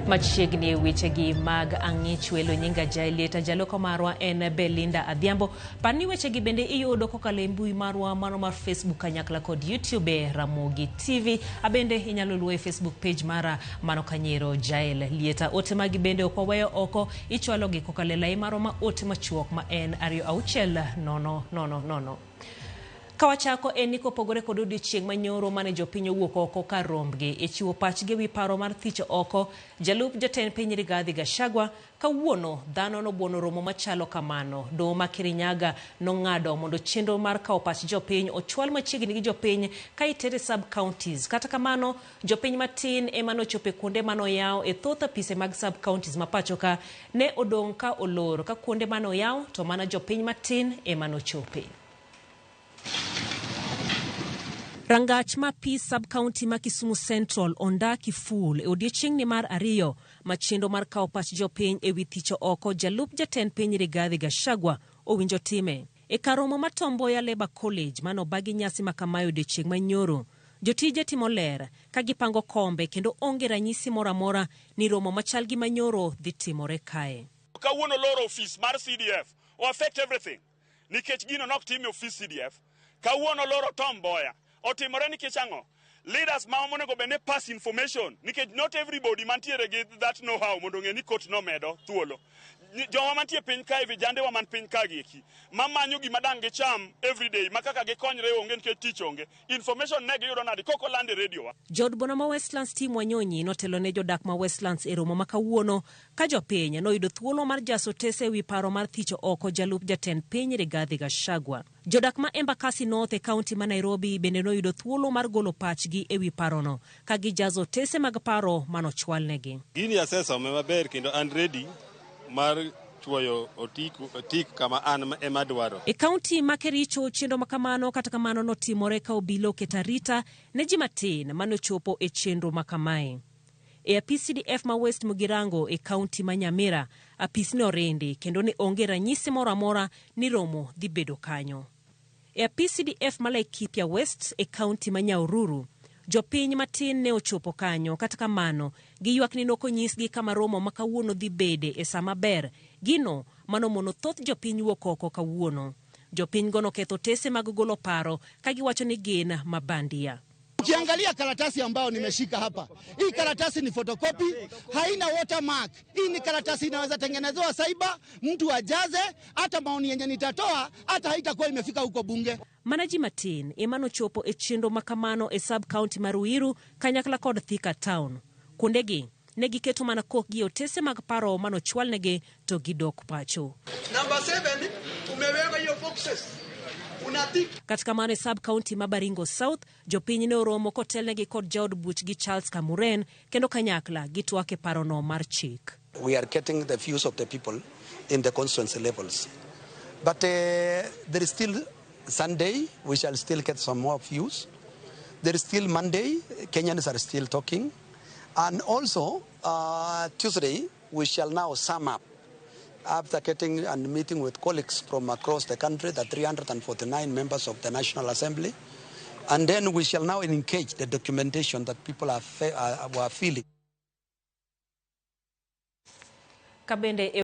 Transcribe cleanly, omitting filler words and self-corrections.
Machiegni wechegi mag ang'ich welo nyinga jailieta jaloko marwa en Belinda Adhiambo. Pani wechegi bende iyudo kokalo e mbui marwa mano mar Facebook kanyakla kod YouTube Ramogi TV. Abende inyalo luwo e Facebook page mara mano Kanyero Jael Lieta. Ote magi bende okwaweyo oko ichwalo gi kokalo e lai marwa ma ote machuok ma en 26000. Kawachako eni kopogore kod odiochieng' manyoro mane jopiny owuok oko ka rombgi e chiwo pachgi wi paro mar thicho oko jalup jatend piny Rigathi Gachagua. Kawuono dhano nobuono romo machalo kamano. Doho ma Kirinyaga nong'ado mondo chenro mar kawo pach jopiny ochwal machiegni gi jopiny ka itere sub counties. Kata kamano jopiny matin ema nochope kuonde manoyaw e thoth apise mag sub counties ma pachoka ne odong' ka olor ka kuonde manoyaw to mana jopiny matin ema nochope. Rangach ma Peace Sub-County ma Kisumu Central ondaki full e odiochieng' ni mar ariyo machendo mar kawo pach jopiny e wi thicho oko jalup jatend piny Rigathi Gachagua owinjo time. E karomo ma Tom Mboya Labour College manobagi nyasi makamayo odiochieng' manyoro, jotije timo ler ka gipango kombe kendo onge ranyisi moramora ni romo machal gi manyoro dhi timore kae. Kawuono loro office mar CDF o affect everything. Nikech gino nok time office CDF. Kawuono loro Tom Mboya otimore nikech ang'o? Leaders ma omonego bene pass information nikech not everybody mantiere gi that know how mondo ng'e ni court no medo thuolo. Joma mantie piny kae vijande wa man piny kae gieki mamanyo gima dang' gicham everyday makaka gikonyre onge nikech tich onge. Information ne giyudo nadi koko land e radio wa. Jod bona ma Westlands Team Wanyonyi notelo ne jodak ma Westlands e romo makawuono ka jopiny noyudo thuolo mar jaso tese wi paro mar thicho oko jalup jatend piny Rigathi Gachagua. Jodak ma Embakasi North e kaunti ma Nairobi bende noyudo thuolo mar golo pachgi e wi parono ka gijazo tese mag paro manochwalnegi. Gini asesa maber kendo and ready mar chwoyo otik kama an ema dwaro. E kaunti ma Kericho chenro makamano kata kamano notimore ka obila oketo arita ne ji matin manochopo e chenro makamae. E apis CDF ma West Mugirango e kaunti ma Nyamira apis ne orindi kendo ne onge ranyisi moramora ni romo dhi bedo kanyo. E apis CDF ma Laikipia West e kaunti ma Nyahururu jopiny matin ne ochopo kanyo kata kamano giywak ni nokonyisgi kama romo makawuono dhi bede e sama ber gino manomono thoth jopiny wuok oko kawuono. Jopiny gono ketho tese mag golo paro ka giwacho ni gin mabandia. Ukiangalia karatasi ambao nimeshika hapa, hii karatasi ni photocopy, haina watermark. Hii ni karatasi inaweza tengenezewa cyber, mtu ajaze, hata maoni yenye nitatoa hata haitakuwa imefika huko bunge. Manaji matin emano chopo e chenro makamano e sub county mar Ruiru kanyakla kod Thika Town. Kundegi negi keto mana kokgi otese mag paro manochwalnegi to gidok pacho. Number 7 umeweka hiyo boxes. Katika mane sub county ma Baringo South jopiny ne oromo kotelnegi kod jaod buch gi Charles Kamuren kendo kanyakla gitwake parono mar chik. We are getting the views of the people in the constituency levels. But there is still Sunday, we shall still get some more views. There is still Monday, Kenyans are still talking. And also Tuesday, we shall now sum up. After getting and meeting with colleagues from across the country, the 349 members of the National Assembly, and then we shall now engage the documentation that people were feeling. Kabende